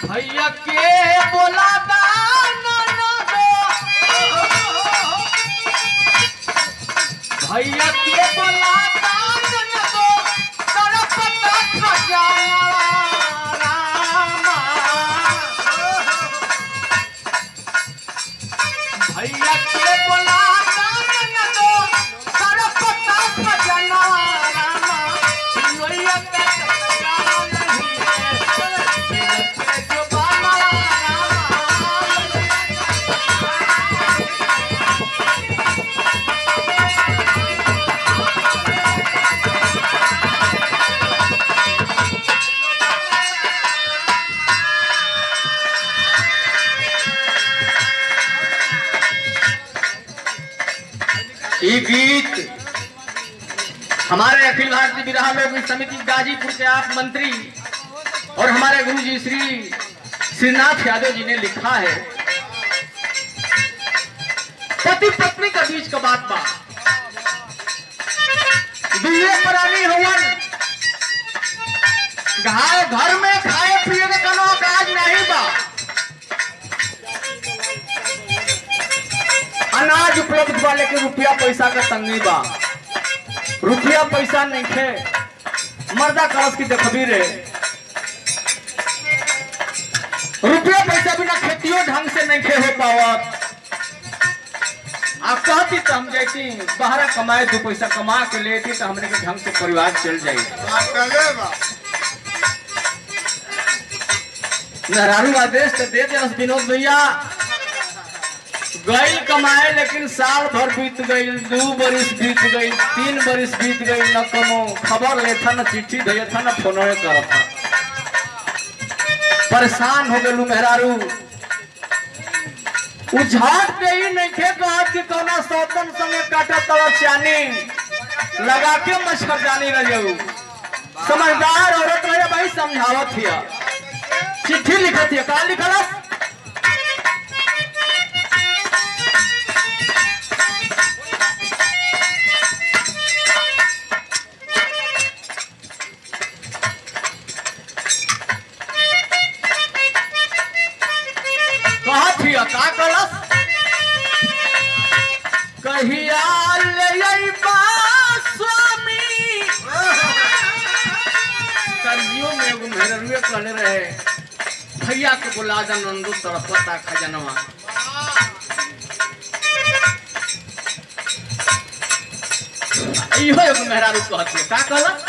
भैया के बोला भैया के बोला भैया के बोला ये गीत हमारे अखिल भारतीय विरहा लोक समिति गाजीपुर के आप मंत्री और हमारे गुरु जी श्री श्रीनाथ यादव जी ने लिखा है। पति पत्नी का बीच का बात बा, दुए प्राणी हवन, घर में खाए पिए का कोनो काज नहीं बा, अनाज उपलब्ध बा लेकिन रुपया पैसा का तंगी बा, रुपया पैसा नहीं थे, मर्दा कलश की देखबी रे, रुपया पैसा बिना खेतियों ढंग से नहीं खे हो पावत। आप कहती तो हम जैती बाहर कमाए, दो पैसा कमा के लेती तो हमने के ढंग से परिवार चल जाए। नारायण आदेश तो दे दे विनोद भैया, गई कमाए लेकिन साल भर बीत गई, 2 बरिस बीत गई, 3 बरिस बीत गई, न कोनो खबर लेता, न चिट्ठी भेजता, न फोन करता। परेशान हो गलू मेहरारू, उझाट पे ही नहीं थे कहा कि कौना सौतन संगे काटा तड़ा चानी लगा के मच्छरदानी न जाऊ। समझदार औरत रहे भाई, समझावत हिया, चिट्ठी लिखत हिया, का लिखला का कलस कहिया ले स्वामी करियो में एगो मेहरुए कहले रहे भैया के बुला जा नंदू तरफ पता खजनवा। इहो एगो मेहरारू कहती का कहलस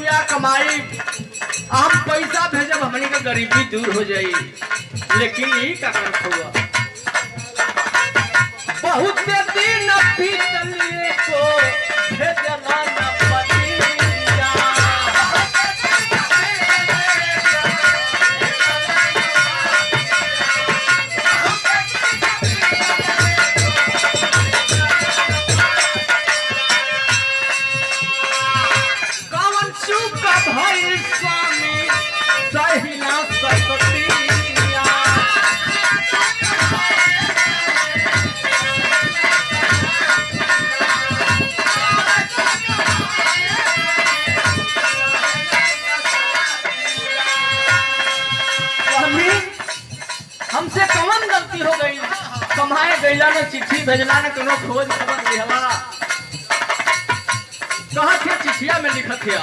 रुपया कमाई हम पैसा भेजब हमनी के गरीबी दूर हो जाई। लेकिन ई का करत हुआ बहुत दिन बीतले को भेजना न पतिया। कौन चूक भइल स्वामी सहिना सकतिया। हमसे कौन गलती हो गई कमाए गईला ने चिट्ठी भेजला ने कोनो खोज खबर दिहला। कहा थे चिट्ठिया में लिखत है